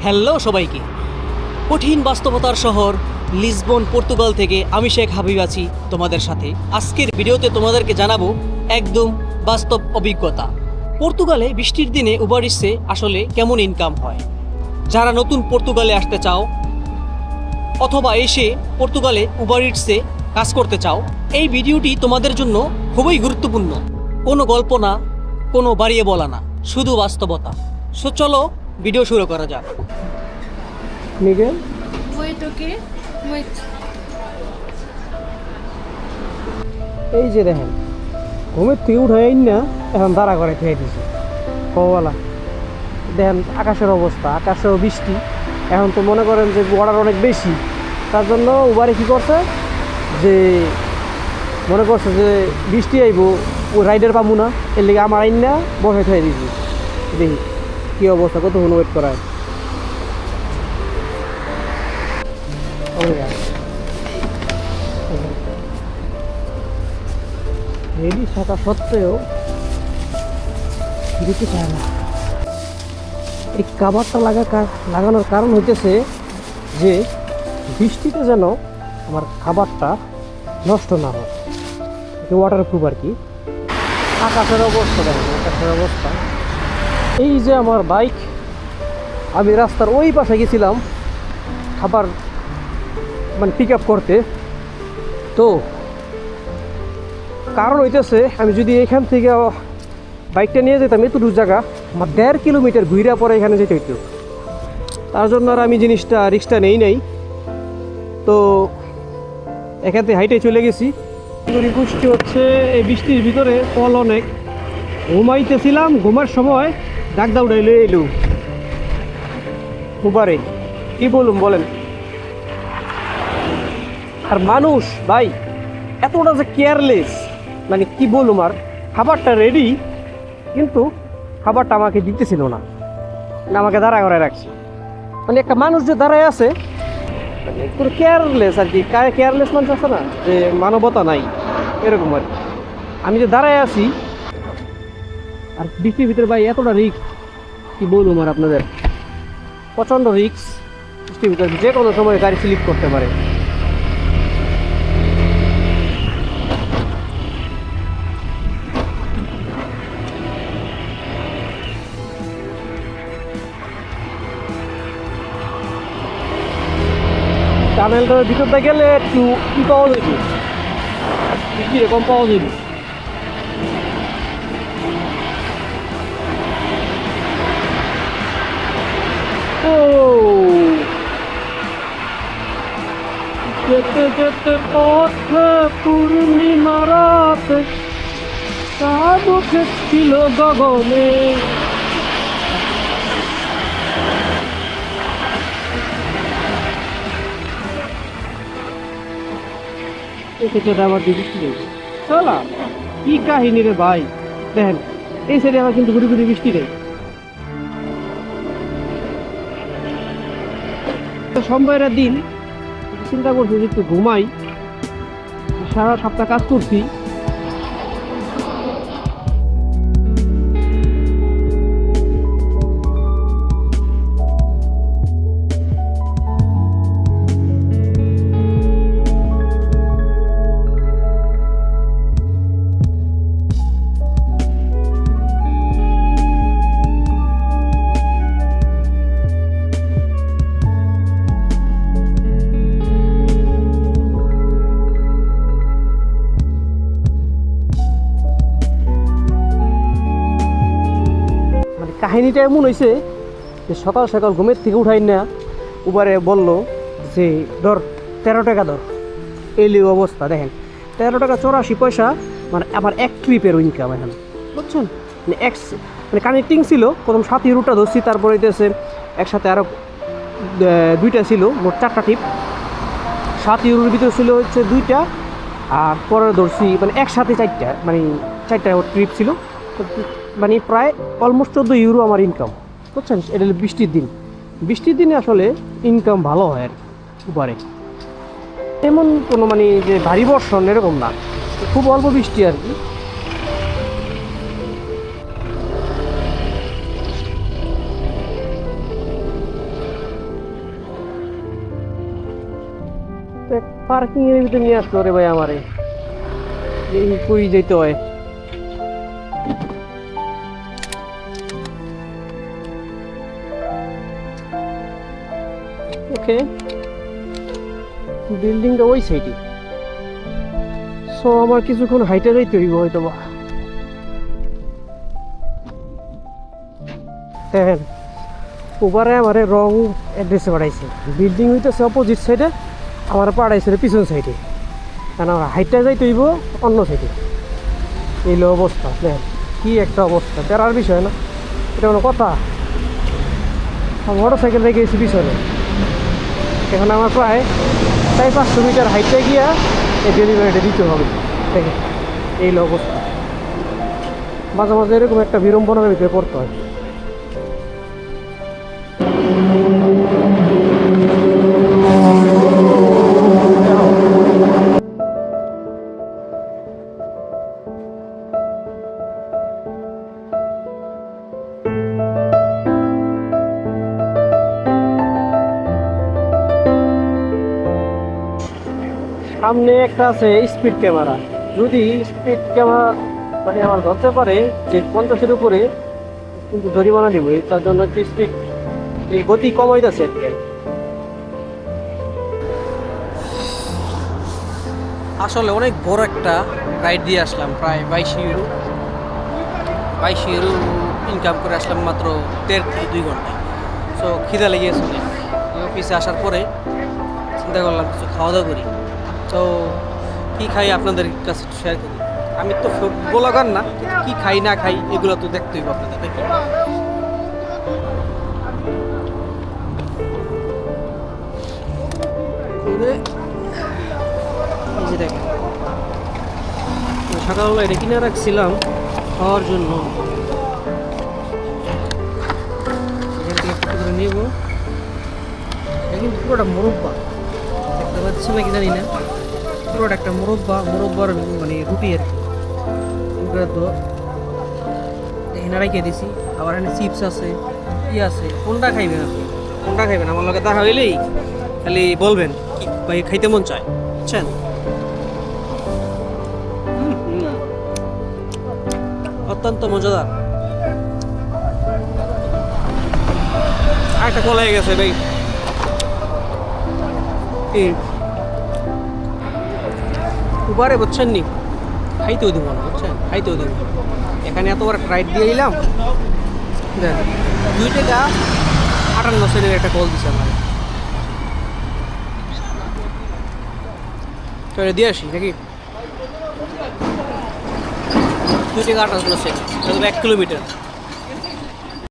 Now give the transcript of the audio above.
Hello সবাইকে। কঠিন বাস্তবতার শহর লিসবন পর্তুগাল থেকে আমি শেখ হাবিব আছি তোমাদের সাথে। আজকের ভিডিওতে তোমাদেরকে জানাবো একদম বাস্তব অভিজ্ঞতা। পর্তুগালে বৃষ্টির দিনে উবার ইটসে আসলে কেমন ইনকাম হয়। যারা নতুন পর্তুগালে আসতে চাও অথবা এসে পর্তুগালে উবার ইটসে কাজ করতে চাও, এই ভিডিওটি তোমাদের জন্য খুবই গুরুত্বপূর্ণ। কোনো গল্প না, কোনো বাড়িয়ে বলা না, শুধু বাস্তবতা। সো চলো ভিডিও শুরু করা যাক। Miguel? Muito o quê? Muito. এই যে দেখেন, ঘুমের থেকে উঠাই না এখন দাঁড়া করে খেয়ে দিছে কওয়ালা। দেখেন আকাশের অবস্থা, আকাশেও বৃষ্টি। এখন তো মনে করেন যে অর্ডার অনেক বেশি, তার জন্য উবারে কী করছে যে মনে করছে যে বৃষ্টি আইব, ও রাইডার পাবো না, এর লিগে আমার আইন না বসে খেয়ে দিছি। দেখি কী অবস্থা, কতক্ষণ ওয়েট করায়। রেডি থাকা সত্ত্বেও দিতে চায় না। এই কাভারটা লাগানোর কারণ হইতেছে যে বৃষ্টিতে যেন আমার খাবারটা নষ্ট না হয়, ওয়াটার প্রুফ আর কি। আকাশের অবস্থা দেখেন, আকাশের অবস্থা। এই যে আমার বাইক, আমি রাস্তার ওই পাশে গেছিলাম খাবার মানে পিক আপ করতে। তো কারণ হইতেছে আমি যদি এখান থেকে বাইকটা নিয়ে যেতাম এতটুকু জায়গা, আমার 1.5 কিলোমিটার ঘুরে পরে এখানে যেতে হইতো। তার জন্য আর আমি রিক্সটা নেই নাই। তো এখান থেকে হাইটে চলে গেছি। বৃষ্টি হচ্ছে, এই বৃষ্টির ভিতরে কল অনেক। ঘুমাইতেছিলাম, ঘুমার সময় ডাকদা উঠাইলে এলো উবারে। কি বলুন বলেন। আর মানুষ ভাই এতটা যে কেয়ারলেস, মানে কি বলুম। আর খাবারটা রেডি, কিন্তু খাবারটা আমাকে দিতেছিল না, আমাকে দাঁড়া করে রাখছে। মানে একটা মানুষ যে দাঁড়ায় আছে, মানে একটু কেয়ারলেস আর কি। কেয়ারলেস মানুষ আছে না, যে মানবতা নাই, এরকম আর কি। আমি যে দাঁড়ায় আছি, আর বৃষ্টির ভিতরে ভাই এতটা রিস্ক, কি বলুম আর আপনাদের। প্রচণ্ড রিস্ক বৃষ্টির ভিতরে, যে কোনো সময় গাড়ি স্লিপ করতে পারে। টানেলটার ভিতরটা গেলে একটু কি পাওয়া যাবে, বৃষ্টি এরকম পাওয়া যাবে। ও যেতে যেতে পথে পূর্ণিমা রাতে চাঁদ উঠেছিল গগনে। আমার দিদি চলা কি কাহিনী রে ভাই। দেখেন এই সাইডে আমার কিন্তু ঘুরি ঘুরি বৃষ্টি নেই। সোমবারের দিন চিন্তা করছি যে একটু ঘুমাই, সারা সপ্তাহ কাজ করছি। কাহিনীটা এমন হয়েছে যে সকাল সকাল ঘুমের থেকে উঠাই না, উবারে বললো যে ধর 13 টাকা ধর। এলি অবস্থা দেখেন, 13 টাকা 84 পয়সা, মানে আমার এক ট্রিপের ইনকাম এখন, বুঝছেন। মানে মানে কানেক্টিং ছিল, প্রথম 7 ইউরোটা ধরছি, তারপরে হইতেছে একসাথে আরও 2টা ছিল, মোট 4টা ট্রিপ। 7 ইউরোর ভিতরে ছিল হচ্ছে 2টা, আর পরে ধরছি মানে একসাথে 4টা, মানে 4টা ট্রিপ ছিল। মানে প্রায় অলমোস্ট 14 ইউরো আমার ইনকাম, বুঝছেন। এটা হলো বৃষ্টির দিনে আসলে ইনকাম ভালো হয় আর উপরে। এমন কোনো মানে যে ভারী বর্ষণ এরকম না, খুব অল্প বৃষ্টি আর কি। পার্কিং এর ভিতরে নিয়ে আসতো রে ভাই আমারে, এই কই যেতে হয়। ওকে, বিল্ডিংটা ওই সাইডে, সো আমার কিছুক্ষণ হাইটে যাইতে হইব হয়তো বা। হ্যাঁ, ওবারে আমারে রং অ্যাড্রেসে পাঠাইছে, বিল্ডিং হইতেছে অপোজিট সাইডে, আমার পাঠাইছে পিছন সাইডে, কারণ আমার হাইটে যাইতে হইব অন্য সাইডে। এইলো অবস্থা, দেখেন কি একটা অবস্থা, বেড়ার বিষয় না, এটা কোনো কথা। মোটর সাইকেল রেখে গেছি পিছনে, এখন আমার প্রায় 400-500 মিটার হাইটে গিয়া এই ডেলিভারিটা দিতে হবে। দেখেন এইলো অবস্থা, মাঝে মাঝে এরকম একটা বিড়ম্বনার ভিতরে পড়তে হয়। সামনে একটা আছে স্পিড ক্যামেরা, যদি স্পিড ক্যামেরা মানে আমার ধরতে পারে যে 50-এর উপরে, কিন্তু জরিমানা দিব, তার জন্য একটু স্পিড এই গতি কমাইতেছে। আসলে অনেক বড় একটা রাইড দিয়ে আসলাম, প্রায় 22 ইউরো ইনকাম করে আসলাম মাত্র 1.5 থেকে 2 ঘন্টা। সো খিদা লেগেছে অনেক, অফিসে আসার পরে চিন্তা করলাম কিছু খাওয়া দাওয়া করি। তো কী খাই আপনাদের কাছে শেয়ার করি। আমি তো ব্লগার না, কি খাই না খাই এগুলো তো দেখতে হইব আপনাদের, দেখি। এই যে দেখেন, সকালবেলা এটা কিনে রাখছিলাম খাওয়ার জন্য, এখান থেকে একটু করে নেব। এটা কিন্তু পুরোটা মোরব্বা, দেখতে পাচ্ছি নাকি জানি না, পুরোটা একটা মোরব্বার মানে রুটি আর কি। ওগুলো তো এখানে রেখে দিছি, আবার এখানে চিপস আছে, কি আছে, কোনটা খাইবেন আপনি, কোনটা খাইবেন আমার লগে দেখা হইলেই খালি বলবেন কি ভাই খাইতে মন চায়, বুঝছেন। অত্যন্ত মজাদার। আরেকটা কলা হয়ে গেছে ভাই, উপরে বুঝছেন নি, খাইতেও দিব না, বুঝছেন, খাইতেও দিব। এখানে এতবার রাইড দিয়ে এলাম, দেখ 2 টাকা 58 সেন্টের একটা কল দিছে আমার। তো এটা দিয়ে আসি নাকি, 2 টাকা 58 সেন্ট, 1 কিলোমিটার।